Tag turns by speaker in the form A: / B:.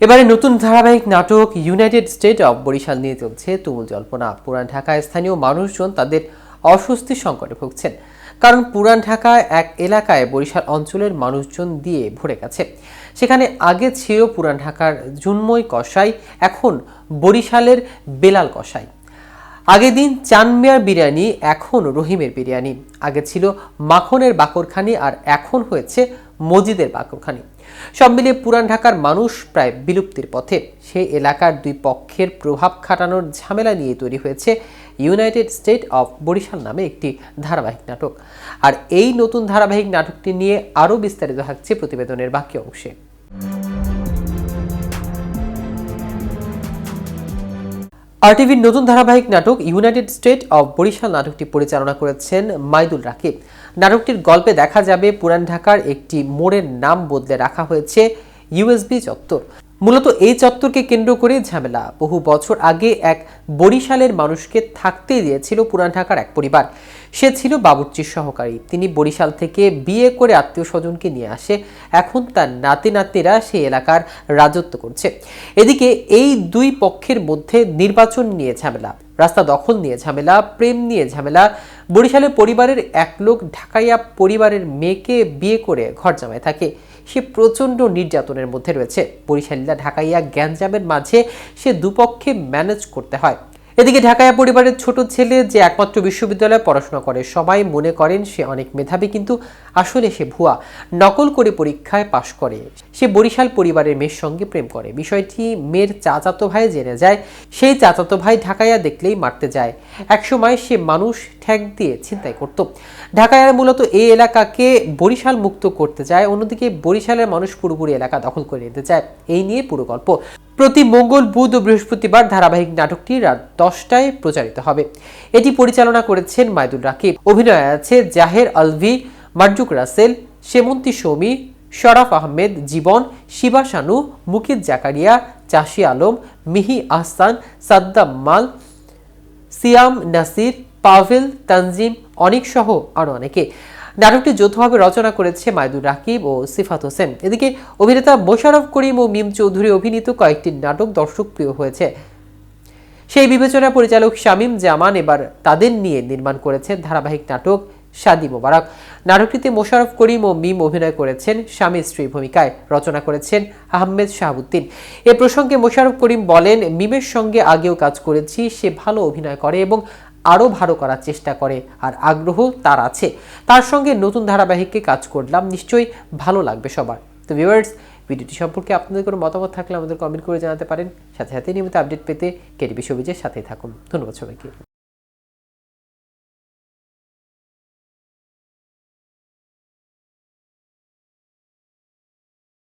A: এবারে নতুন ধারাবাহিক নাটক ইউনাইটেড স্টেট অব বরিশাল নিয়ে চলছে তুমুল জল্পনা। পুরান ঢাকায় স্থানীয় মানুষজন তাদের অস্বস্তির সংকটে ভুগছেন, কারণ পুরান ঢাকায় এক এলাকায় বরিশাল অঞ্চলের মানুষজন দিয়ে ভরে গেছে। সেখানে আগে ছিল পুরান ঢাকার জুনময় কসাই, এখন বরিশালের বেলাল কসাই। আগের দিন চানমিয়ার বিরিয়ানি, এখন রহিমের বিরিয়ানি। আগে ছিল মাখনের বাকরখানি, আর এখন হয়েছে মজিদের বাকরখানি। সব মিলিয়ে পুরান ঢাকার মানুষ প্রায় বিলুপ্তির পথে। সেই এলাকার দুই পক্ষের প্রভাব খাটানোর ঝামেলা নিয়ে তৈরি হয়েছে ইউনাইটেড স্টেট অব বরিশাল নামে একটি ধারাবাহিক নাটক। আর এই নতুন ধারাবাহিক নাটকটি নিয়ে আরও বিস্তারিত থাকছে প্রতিবেদনের বাকি অংশে। আরটিভির নতুন ধারাবাহিক নাটক ইউনাইটেড স্টেট অব বরিশাল নাটকটি পরিচালনা করেছেন মাইদুল রাকিব। নাটকটির গল্পে দেখা যাবে পুরান ঢাকার একটি মোড়ের নাম বদলে রাখা হয়েছে ইউএসবি চত্বর। মূলত এই চত্বরকে কেন্দ্র করে ঝামেলা। বহু বছর আগে এক বরিশালের মানুষকে থাকতে দিয়েছিল পুরান ঢাকার এক পরিবার। সে ছিল বাবুর্চির সহকারী। তিনি বরিশাল থেকে বিয়ে করে আত্মীয় স্বজনকে নিয়ে আসে। এখন তার নাতি নাতনিরা সেই এলাকার রাজত্ব করছে। এদিকে এই দুই পক্ষের মধ্যে নির্বাচন নিয়ে ঝামেলা, রাস্তা দখল নিয়ে ঝামেলা, প্রেম নিয়ে ঝামেলা। বরিশালের পরিবারের এক লোক ঢাকাইয়া পরিবারের মেয়েকে বিয়ে করে ঘর জামায় থাকে। সে প্রচণ্ড নির্যাতনের মধ্যে রয়েছে। বরিশালীরা ঢাকাইয়া গ্যাঞ্জামের মাঝে সে দুপক্ষে ম্যানেজ করতে হয়। এদিকে ঢাকাইয়া পরিবারের ছোট ছেলে যে একমাত্র বিশ্ববিদ্যালয়ে পড়াশোনা করে, সবাই মনে করেন সে অনেক মেধাবী, কিন্তু আসলে সে ভুয়া, নকল করে পরীক্ষায় পাশ করে। সে বরিশাল পরিবারের মেয়ের সঙ্গে প্রেম করে। বিষয়টি মেয়ের চাচাতো ভাই জেনে যায়। সেই চাচাতো ভাই ঢাকাইয়া দেখলেই মারতে যায়। একসময় সে মানুষ ঠ্যাক দিয়ে ছিনতাই করত। ঢাকাইয়া মূলত এই এলাকাকে বরিশাল মুক্ত করতে চায়, অন্যদিকে বরিশালের মানুষ পুরোপুরি এলাকা দখল করে নিতে চায়। এই নিয়ে পুরো গল্প। প্রতি মঙ্গল, বুধ ও বৃহস্পতিবার ধারাবাহিক নাটকটি রাত 10টায় প্রচারিত হবে। এটি পরিচালনা করেছেন মাইদুল রাকিব। অভিনয়ে আছে জাহের আলভি, মার্জুক রাসেল, সেমন্তী সৌমি, শরাফ আহমেদ, জীবন, শিবা শানু, মুকিত জাকারিয়া, চাষি আলম, মিহি আহসান, সাদ্দাম মাল, সিয়াম নাসির, পাভেল, তানজিম, অনিক সহ আরো অনেকে। নাটকটি যৌথভাবে রচনা করেছে মাইদুল রাকিব ও সিফাত হোসেন। এদিকে অভিনেতা মোশাররফ করিম ও মিম চৌধুরী অভিনীত কয়েকটি নাটক দর্শকপ্রিয় হয়েছে। সেই বিবেচনা পরিচালক শামীম জামান এবার তাদের নিয়ে নির্মাণ করেছেন ধারাবাহিক নাটক শাদি মোবারক। নাটকটিতে মোশাররফ করিম ও মিম অভিনয় করেছেন স্বামী স্ত্রী ভূমিকায়। রচনা করেছেন আহমেদ শাহাবুদ্দিন। এ প্রসঙ্গে মোশাররফ করিম বলেন, মিমের সঙ্গে আগেও কাজ করেছি, সে ভালো অভিনয় করে এবং আরও ভালো করার চেষ্টা করে, আর আগ্রহ তার আছে। তার সঙ্গে নতুন ধারাবাহিকে কাজ করলাম, নিশ্চয়ই ভালো লাগবে সবার। তো ভিউয়ার্স, ভিডিওটি সম্পর্কে আপনাদের কোনো মতামত থাকলে আমাদের কমেন্ট করে জানাতে পারেন। সাথে সাথে নিয়মিত আপডেট পেতে কেটিভি শোবিজের সাথেই থাকুন। ধন্যবাদ সবাইকে।